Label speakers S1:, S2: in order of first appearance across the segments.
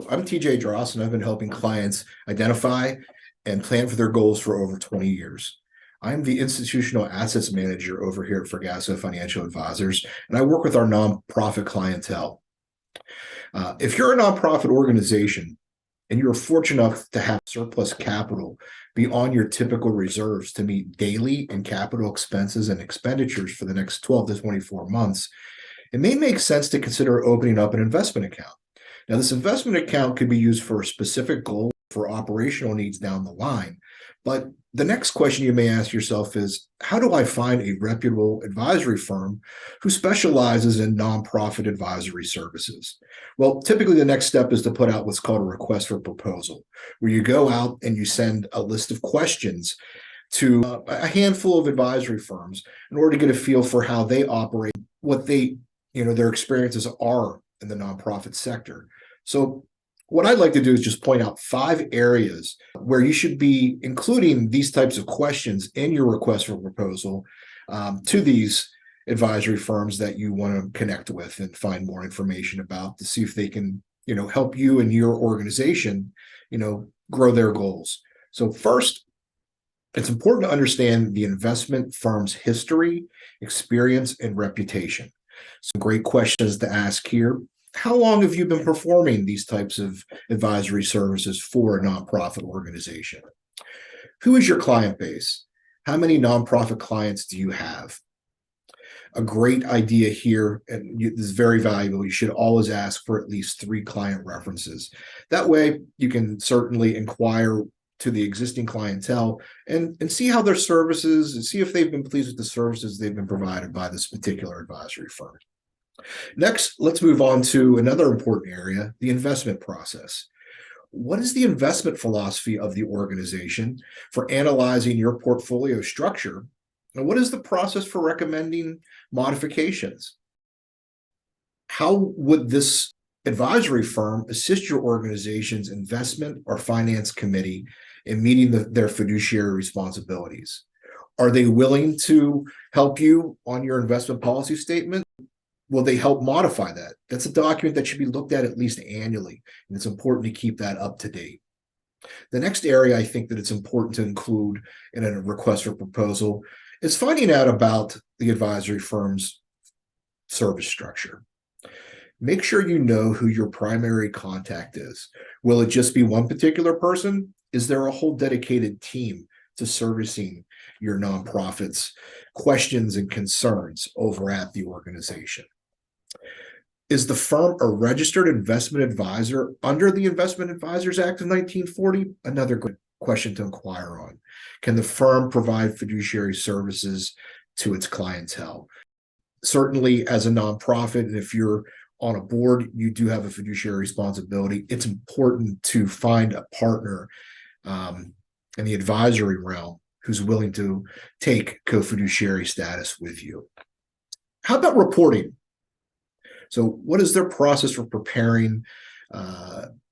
S1: I'm TJ Dross, and I've been helping clients identify and plan for their goals for over 20 years. I'm the institutional assets manager over here at Fregasso Financial Advisors, and I work with our nonprofit clientele. If you're a nonprofit organization and you're fortunate enough to have surplus capital beyond your typical reserves to meet daily and capital expenses and expenditures for the next 12 to 24 months, it may make sense to consider opening up an investment account. Now, this investment account could be used for a specific goal for operational needs down the line. But the next question you may ask yourself is, how do I find a reputable advisory firm who specializes in nonprofit advisory services? Well, typically the next step is to put out what's called a request for proposal, where you go out and you send a list of questions to a handful of advisory firms in order to get a feel for how they operate, what their experiences are in the nonprofit sector. So what I'd like to do is just point out 5 areas where you should be including these types of questions in your request for proposal to these advisory firms that you want to connect with and find more information about to see if they can, help you and your organization, grow their goals. So first, it's important to understand the investment firm's history, experience, and reputation. Some great questions to ask here. How long have you been performing these types of advisory services for a nonprofit organization? Who is your client base? How many nonprofit clients do you have? A great idea here, and this is very valuable, you should always ask for at least 3 client references. That way, you can certainly inquire to the existing clientele and see how their services, and see if they've been pleased with the services they've been provided by this particular advisory firm. Next, let's move on to another important area, the investment process. What is the investment philosophy of the organization for analyzing your portfolio structure? And what is the process for recommending modifications? How would this advisory firm assist your organization's investment or finance committee in meeting their fiduciary responsibilities? Are they willing to help you on your investment policy statement? Will they help modify that? That's a document that should be looked at least annually, and it's important to keep that up to date. The next area I think that it's important to include in a request for proposal is finding out about the advisory firm's service structure. Make sure you know who your primary contact is. Will it just be one particular person? Is there a whole dedicated team to servicing your nonprofit's questions and concerns over at the organization? Is the firm a registered investment advisor under the Investment Advisors Act of 1940? Another good question to inquire on. Can the firm provide fiduciary services to its clientele? Certainly, as a nonprofit, and if you're on a board, you do have a fiduciary responsibility. It's important to find a partner in the advisory realm who's willing to take co-fiduciary status with you. How about reporting? So what is their process for preparing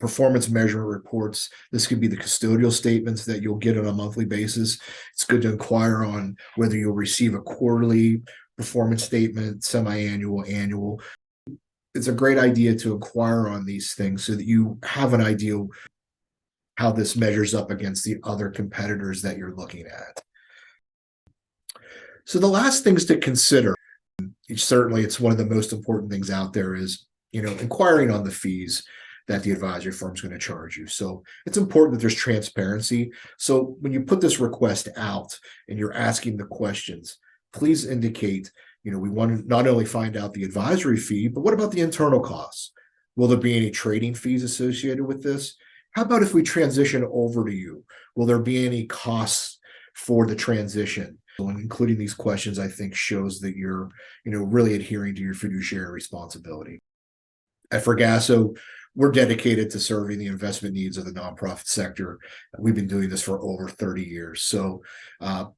S1: performance measurement reports? This could be the custodial statements that you'll get on a monthly basis. It's good to inquire on whether you'll receive a quarterly performance statement, semi-annual, annual. It's a great idea to inquire on these things so that you have an idea how this measures up against the other competitors that you're looking at. So the last things to consider, certainly it's one of the most important things out there, is inquiring on the fees that the advisory firm is going to charge you. So it's important that there's transparency. So when you put this request out and you're asking the questions, please indicate, we want to not only find out the advisory fee, but what about the internal costs? Will there be any trading fees associated with this? How about if we transition over to you? Will there be any costs for the transition? And including these questions, I think, shows that you're, really adhering to your fiduciary responsibility. At Fregasso, we're dedicated to serving the investment needs of the nonprofit sector. We've been doing this for over 30 years. So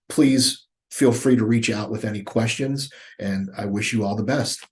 S1: please feel free to reach out with any questions, and I wish you all the best.